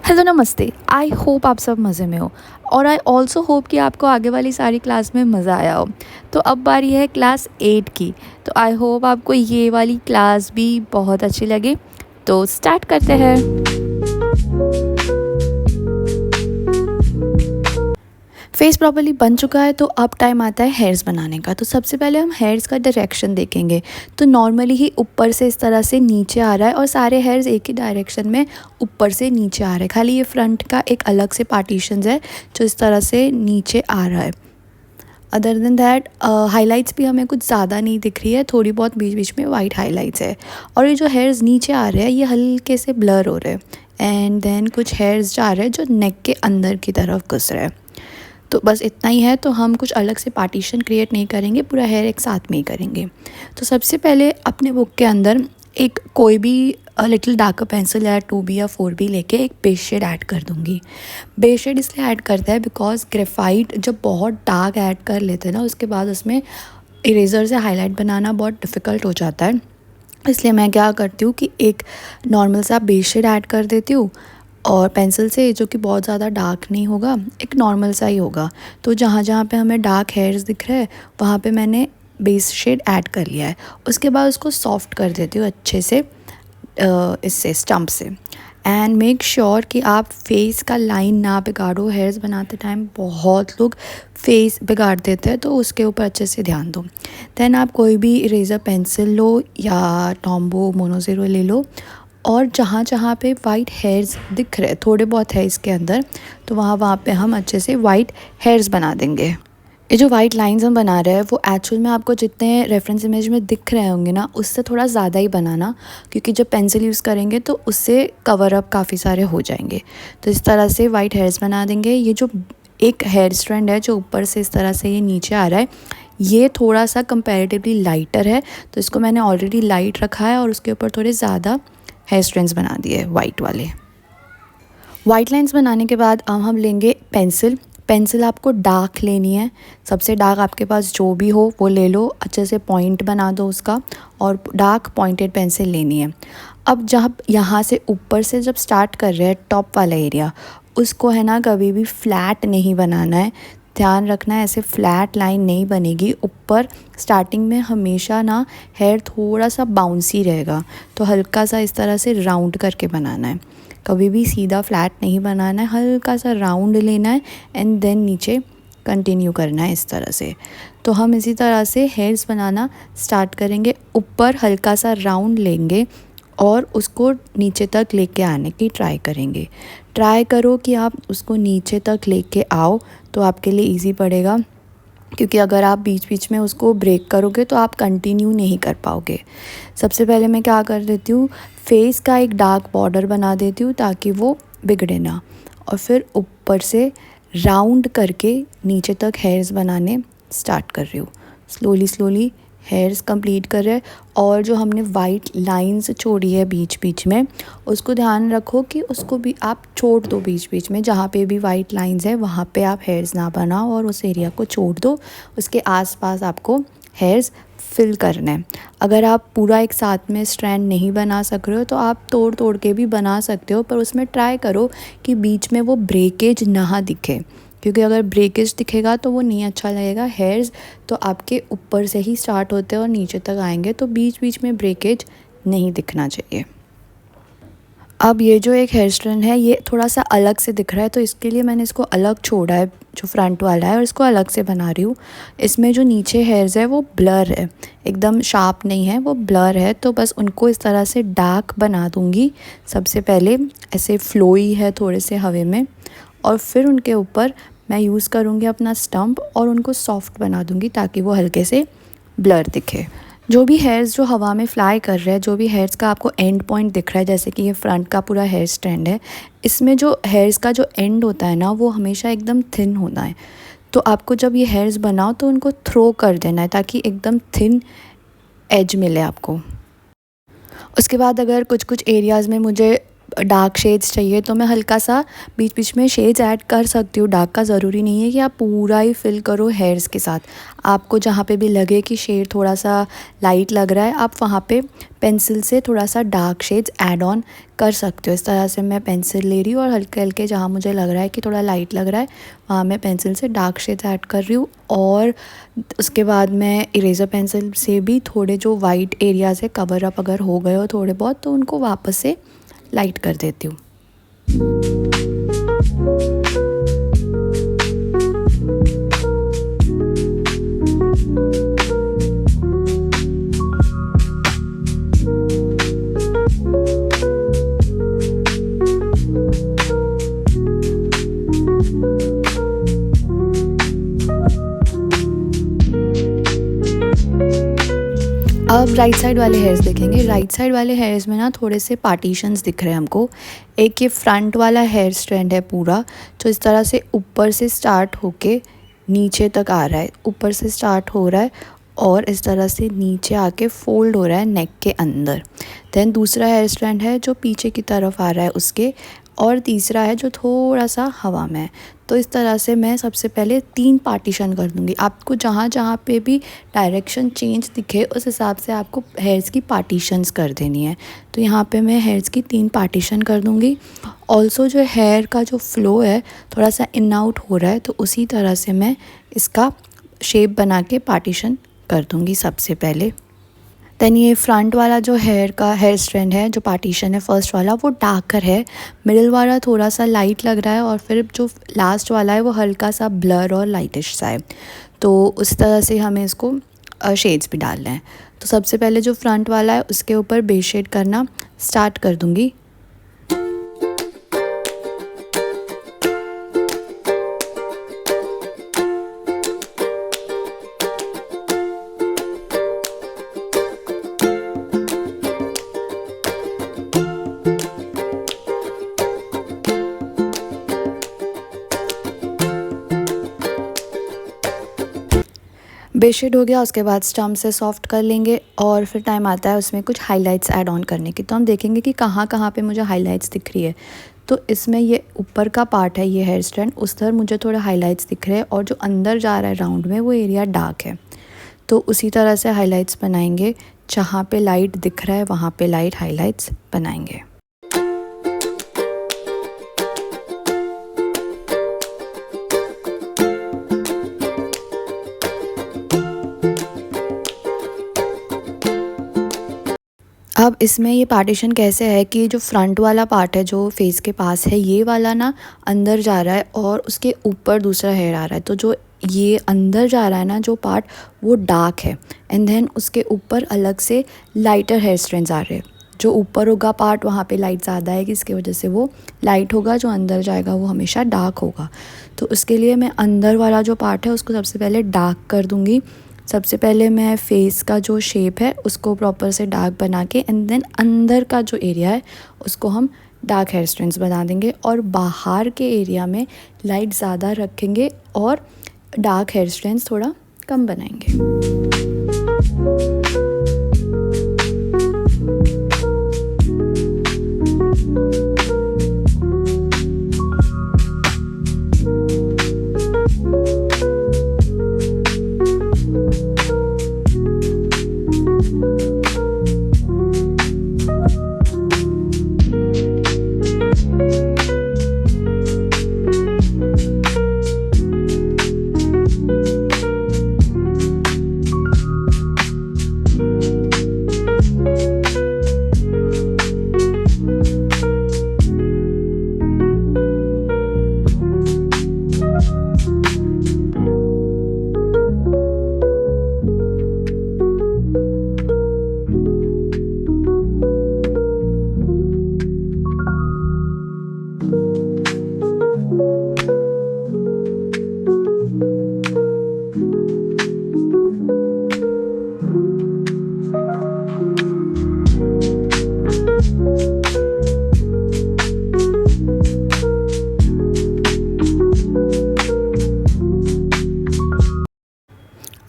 Hello नमस्ते। I hope आप सब मज़े में हो और आई ऑल्सो होप कि आपको आगे वाली सारी क्लास में मज़ा आया हो। तो अब बारी है क्लास 8 की। तो आई होप आपको ये वाली क्लास भी बहुत अच्छी लगी। तो स्टार्ट करते हैं। फेस प्रॉपर्ली बन चुका है तो अब टाइम आता है हेयर्स बनाने का। तो सबसे पहले हम हेयर्स का डायरेक्शन देखेंगे। तो नॉर्मली ही ऊपर से इस तरह से नीचे आ रहा है और सारे हेयर्स एक ही डायरेक्शन में ऊपर से नीचे आ रहे हैं। खाली ये फ्रंट का एक अलग से पार्टीशंस है जो इस तरह से नीचे आ रहा है। अदर देन दैट हाइलाइट्स भी हमें कुछ ज़्यादा नहीं दिख रही है, थोड़ी बहुत बीच बीच में वाइट हाइलाइट्स है। और ये जो हेयर्स नीचे आ रहे हैं ये हल्के से ब्लर हो रहे हैं एंड देन कुछ हेयर्स जा रहे हैं जो नेक के अंदर की तरफ घुस रहे हैं। तो बस इतना ही है। तो हम कुछ अलग से पार्टीशन क्रिएट नहीं करेंगे, पूरा हेयर एक साथ में ही करेंगे। तो सबसे पहले अपने बुक के अंदर एक कोई भी लिटिल डार्कर पेंसिल या 2B या 4B लेके एक बेस शेड ऐड कर दूँगी। बेस शेड इसलिए ऐड करता है बिकॉज ग्रेफाइट जब बहुत डार्क ऐड कर लेते हैं ना, उसके बाद उसमें इरेज़र से हाईलाइट बनाना बहुत डिफ़िकल्ट हो जाता है। इसलिए मैं क्या करती हूँ कि एक नॉर्मल सा बेस शेड ऐड कर देती हूँ और पेंसिल से, जो कि बहुत ज़्यादा डार्क नहीं होगा, एक नॉर्मल सा ही होगा। तो जहाँ जहाँ पे हमें डार्क हेयर्स दिख रहे हैं वहाँ पे मैंने बेस शेड ऐड कर लिया है। उसके बाद उसको सॉफ्ट कर देती हूँ अच्छे से इससे स्टम्प से। एंड मेक श्योर कि आप फेस का लाइन ना बिगाड़ो। हेयर्स बनाते टाइम बहुत लोग फेस बिगाड़ देते हैं, तो उसके ऊपर अच्छे से ध्यान दो। देन आप कोई भी इरेज़र पेंसिल लो या टॉम्बो मोनो0 ले लो और जहाँ जहाँ पे वाइट हेयर्स दिख रहे हैं, थोड़े बहुत है इसके अंदर, तो वहाँ पे हम अच्छे से वाइट हेयर्स बना देंगे। ये जो वाइट लाइंस हम बना रहे हैं वो एक्चुअल में आपको जितने रेफरेंस इमेज में दिख रहे होंगे ना, उससे थोड़ा ज़्यादा ही बनाना, क्योंकि जब पेंसिल यूज़ करेंगे तो उससे कवर अप काफ़ी सारे हो जाएंगे। तो इस तरह से वाइट हेयर्स बना देंगे। ये जो एक हेयर स्ट्रैंड है जो ऊपर से इस तरह से ये नीचे आ रहा है, ये थोड़ा सा कंपैरेटिवली लाइटर है, तो इसको मैंने ऑलरेडी लाइट रखा है और उसके ऊपर थोड़े ज़्यादा हेयर स्ट्रैंड्स बना दिए वाइट वाले। वाइट लाइंस बनाने के बाद अब हम लेंगे पेंसिल। पेंसिल आपको डार्क लेनी है, सबसे डार्क आपके पास जो भी हो वो ले लो, अच्छे से पॉइंट बना दो उसका, और डार्क पॉइंटेड पेंसिल लेनी है। अब जब यहाँ से ऊपर से जब स्टार्ट कर रहे हैं टॉप वाला एरिया, उसको है ना कभी भी फ्लैट नहीं बनाना है। ध्यान रखना है, ऐसे फ्लैट लाइन नहीं बनेगी। ऊपर स्टार्टिंग में हमेशा ना हेयर थोड़ा सा बाउंसी रहेगा, तो हल्का सा इस तरह से राउंड करके बनाना है। कभी भी सीधा फ्लैट नहीं बनाना है, हल्का सा राउंड लेना है एंड देन नीचे कंटिन्यू करना है इस तरह से। तो हम इसी तरह से हेयर्स बनाना स्टार्ट करेंगे। ऊपर हल्का सा राउंड लेंगे और उसको नीचे तक लेके आने की ट्राई करेंगे। ट्राई करो कि आप उसको नीचे तक लेके आओ, तो आपके लिए इजी पड़ेगा, क्योंकि अगर आप बीच बीच में उसको ब्रेक करोगे तो आप कंटिन्यू नहीं कर पाओगे। सबसे पहले मैं क्या कर देती हूँ, फेस का एक डार्क बॉर्डर बना देती हूँ ताकि वो बिगड़े ना, और फिर ऊपर से राउंड करके नीचे तक हेयर्स बनाने स्टार्ट कर रही हूँ। स्लोली स्लोली हेयर्स कंप्लीट कर रहे हैं। और जो हमने वाइट लाइंस छोड़ी है बीच बीच में, उसको ध्यान रखो कि उसको भी आप छोड़ दो बीच बीच में। जहाँ पे भी वाइट लाइंस है वहाँ पे आप हेयर्स ना बनाओ और उस एरिया को छोड़ दो। उसके आसपास आपको हेयर्स फिल करना है। अगर आप पूरा एक साथ में स्ट्रैंड नहीं बना सक रहे हो तो आप तोड़ तोड़ के भी बना सकते हो, पर उसमें ट्राई करो कि बीच में वो ब्रेकेज ना दिखे, क्योंकि अगर ब्रेकेज दिखेगा तो वो नहीं अच्छा लगेगा। हेयर्स तो आपके ऊपर से ही स्टार्ट होते हैं और नीचे तक आएंगे, तो बीच बीच में ब्रेकेज नहीं दिखना चाहिए। अब ये जो एक हेयर स्ट्रैंड है ये थोड़ा सा अलग से दिख रहा है, तो इसके लिए मैंने इसको अलग छोड़ा है, जो फ्रंट वाला है, और इसको अलग से बना रही हूँ। इसमें जो नीचे हेयर्स है वो ब्लर है, एकदम शार्प नहीं है, वो ब्लर है। तो बस उनको इस तरह से डार्क बना दूँगी। सबसे पहले ऐसे फ्लोई है थोड़े से हवा में, और फिर उनके ऊपर मैं यूज़ करूँगी अपना स्टम्प और उनको सॉफ्ट बना दूँगी ताकि वो हल्के से ब्लर दिखे। जो भी हेयर्स जो हवा में फ्लाई कर रहे हैं, जो भी हेयर्स का आपको एंड पॉइंट दिख रहा है, जैसे कि ये फ्रंट का पूरा हेयर स्ट्रैंड है, इसमें जो हेयर्स का जो एंड होता है ना वो हमेशा एकदम थिन होना है। तो आपको जब ये हेयर्स बनाओ तो उनको थ्रो कर देना है ताकि एकदम थिन एज मिले आपको। उसके बाद अगर कुछ कुछ एरियाज़ में मुझे डार्क शेड्स चाहिए तो मैं हल्का सा बीच बीच में शेड्स ऐड कर सकती हूँ। डार्क का ज़रूरी नहीं है कि आप पूरा ही फिल करो हेयर्स के साथ। आपको जहाँ पे भी लगे कि शेड थोड़ा सा लाइट लग रहा है, आप वहाँ पे पेंसिल से थोड़ा सा डार्क शेड्स ऐड ऑन कर सकते हो। इस तरह से मैं पेंसिल ले रही हूँ और हल्के हल्के जहाँ मुझे लग रहा है कि थोड़ा लाइट लग रहा है वहाँ मैं पेंसिल से डार्क शेड्स ऐड कर रही हूँ। और उसके बाद मैं इरेज़र पेंसिल से भी थोड़े जो वाइट एरियाज़ है कवर अप अगर हो गए हो थोड़े बहुत, तो उनको वापस से लाइट कर देती हूँ। अब राइट साइड वाले हेयर्स देखेंगे। राइट साइड वाले हेयर्स में ना थोड़े से पार्टीशंस दिख रहे हैं हमको। एक ये फ्रंट वाला हेयर स्ट्रैंड है पूरा, जो इस तरह से ऊपर से स्टार्ट होके नीचे तक आ रहा है, ऊपर से स्टार्ट हो रहा है और इस तरह से नीचे आके फोल्ड हो रहा है नेक के अंदर। देन दूसरा हेयर स्ट्रैंड है जो पीछे की तरफ आ रहा है उसके, और तीसरा है जो थोड़ा सा हवा में है। तो इस तरह से मैं सबसे पहले 3 पार्टीशन कर दूँगी। आपको जहाँ जहाँ पे भी डायरेक्शन चेंज दिखे उस हिसाब से आपको हेयर्स की पार्टीशंस कर देनी है। तो यहाँ पे मैं हेयर्स की 3 पार्टीशन कर दूँगी। ऑल्सो जो हेयर का जो फ्लो है थोड़ा सा इन आउट हो रहा है, तो उसी तरह से मैं इसका शेप बना के पार्टीशन कर दूँगी सबसे पहले। देन ये फ्रंट वाला जो हेयर स्ट्रैंड है, जो पार्टीशन है फर्स्ट वाला, वो डार्कर है। मिडिल वाला थोड़ा सा लाइट लग रहा है और फिर जो लास्ट वाला है वो हल्का सा ब्लर और लाइटिश सा है। तो उस तरह से हमें इसको शेड्स भी डालना है। तो सबसे पहले जो फ्रंट वाला है उसके ऊपर बेस शेड करना स्टार्ट कर दूँगी। बेस शेड हो गया, उसके बाद स्टम्प से सॉफ्ट कर लेंगे और फिर टाइम आता है उसमें कुछ हाइलाइट्स ऐड ऑन करने की। तो हम देखेंगे कि कहाँ कहाँ पे मुझे हाइलाइट्स दिख रही है। तो इसमें ये ऊपर का पार्ट है, ये हेयर स्ट्रैंड, उस तरह मुझे थोड़ा हाइलाइट्स दिख रहे हैं और जो अंदर जा रहा है राउंड में वो एरिया डार्क है। तो उसी तरह से हाइलाइट्स बनाएंगे, जहाँ पे लाइट दिख रहा है वहाँ पे लाइट हाइलाइट्स बनाएंगे। अब इसमें ये पार्टीशन कैसे है कि जो फ्रंट वाला पार्ट है जो फेस के पास है, ये वाला ना अंदर जा रहा है और उसके ऊपर दूसरा हेयर आ रहा है। तो जो ये अंदर जा रहा है ना जो पार्ट, वो डार्क है एंड देन उसके ऊपर अलग से लाइटर हेयर स्ट्रैंड्स आ रहे हैं। जो ऊपर होगा पार्ट वहाँ पे लाइट ज़्यादा है, इसकी वजह से वो लाइट होगा, जो अंदर जाएगा वो हमेशा डार्क होगा। तो उसके लिए मैं अंदर वाला जो पार्ट है उसको सबसे पहले डार्क कर दूँगी। सबसे पहले मैं फेस का जो शेप है उसको प्रॉपर से डार्क बना के एंड देन अंदर का जो एरिया है उसको हम डार्क हेयर स्ट्रैंड्स बना देंगे और बाहर के एरिया में लाइट ज़्यादा रखेंगे और डार्क हेयर स्ट्रैंड्स थोड़ा कम बनाएंगे।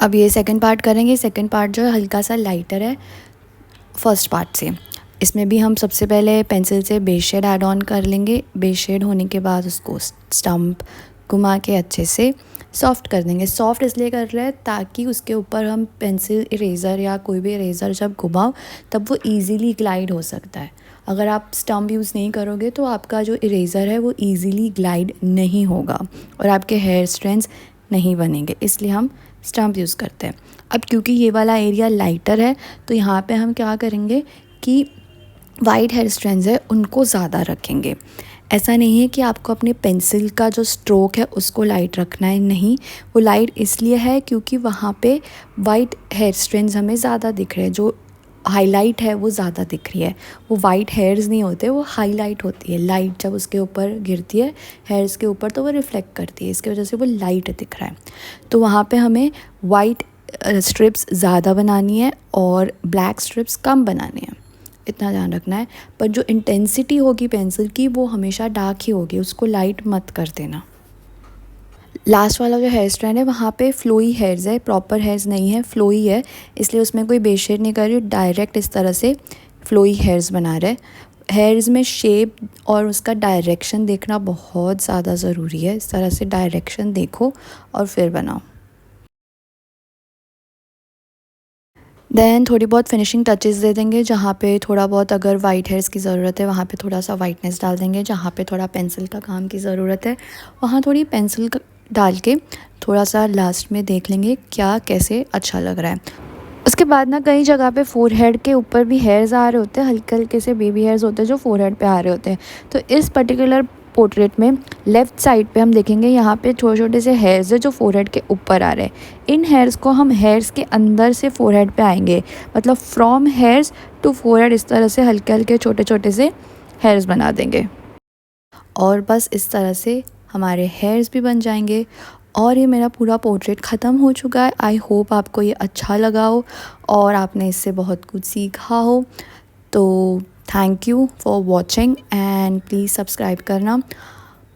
अब ये सेकंड पार्ट करेंगे। सेकंड पार्ट जो है हल्का सा लाइटर है फर्स्ट पार्ट से। इसमें भी हम सबसे पहले पेंसिल से बेस शेड ऐड ऑन कर लेंगे। बेस शेड होने के बाद उसको स्टम्प घुमा के अच्छे से सॉफ्ट कर देंगे। सॉफ्ट इसलिए कर रहे हैं ताकि उसके ऊपर हम पेंसिल इरेज़र या कोई भी इरेज़र जब घुमाओ तब वो इजीली ग्लाइड हो सकता है। अगर आप स्टम्प यूज़ नहीं करोगे तो आपका जो इरेज़र है वो इजीली ग्लाइड नहीं होगा और आपके हेयर स्ट्रैंड्स नहीं बनेंगे, इसलिए हम स्टम्प यूज़ करते हैं। अब क्योंकि ये वाला एरिया लाइटर है तो यहाँ पे हम क्या करेंगे कि वाइट हेयर स्ट्रैंड्स है उनको ज़्यादा रखेंगे। ऐसा नहीं है कि आपको अपने पेंसिल का जो स्ट्रोक है उसको लाइट रखना है, नहीं, वो लाइट इसलिए है क्योंकि वहाँ पे वाइट हेयर स्ट्रैंड्स हमें ज़्यादा दिख रहे हैं। जो हाईलाइट है वो ज़्यादा दिख रही है। वो वाइट हेयर्स नहीं होते, वो हाईलाइट होती है। लाइट जब उसके ऊपर गिरती है हेयर्स के ऊपर तो वो रिफ्लेक्ट करती है, इसकी वजह से वो लाइट दिख रहा है। तो वहाँ पे हमें वाइट स्ट्रिप्स ज़्यादा बनानी है और ब्लैक स्ट्रिप्स कम बनानी है, इतना ध्यान रखना है। पर जो इंटेंसिटी होगी पेंसिल की वो हमेशा डार्क ही होगी, उसको लाइट मत कर देना। लास्ट वाला जो हेयर स्ट्रैंड है वहाँ पे फ्लोई हेयर्स है, प्रॉपर हेयर्स नहीं है, फ्लोई है, इसलिए उसमें कोई बेस शेड नहीं कर रही हूँ, डायरेक्ट इस तरह से फ्लोई हेयर्स बना रहे। हेयर्स में शेप और उसका डायरेक्शन देखना बहुत ज़्यादा ज़रूरी है। इस तरह से डायरेक्शन देखो और फिर बनाओ। देन थोड़ी बहुत फिनिशिंग टचेस दे देंगे। जहाँ पे थोड़ा बहुत अगर वाइट हेयर्स की ज़रूरत है वहाँ पे थोड़ा सा वाइटनेस डाल देंगे। जहाँ पे थोड़ा पेंसिल का काम की ज़रूरत है वहाँ थोड़ी पेंसिल डाल के थोड़ा सा लास्ट में देख लेंगे क्या कैसे अच्छा लग रहा है। उसके बाद ना कई जगह पे फोरहेड के ऊपर भी हेयर्स आ रहे होते हैं, हल्के हल्के से बेबी हेयर्स होते हैं जो फोरहेड पे आ रहे होते हैं। तो इस पर्टिकुलर पोर्ट्रेट में लेफ़्ट साइड पे हम देखेंगे यहाँ पे छोटे छोटे से हेयर्स है जो फोरहेड के ऊपर आ रहे हैं। इन हेयर्स को हम हेयर्स के अंदर से फोरहेड पे आएंगे, मतलब फ्रॉम हेयर्स टू फोरहेड, इस तरह से हल्के हल्के छोटे छोटे से हेयर्स बना देंगे और बस इस तरह से हमारे हेयर्स भी बन जाएंगे। और ये मेरा पूरा पोर्ट्रेट ख़त्म हो चुका है। आई होप आपको ये अच्छा लगा हो और आपने इससे बहुत कुछ सीखा हो। तो thank you for watching and please subscribe करना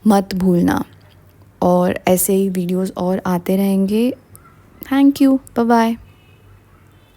मत भूलना और ऐसे ही वीडियोस और आते रहेंगे। Thank you, bye bye.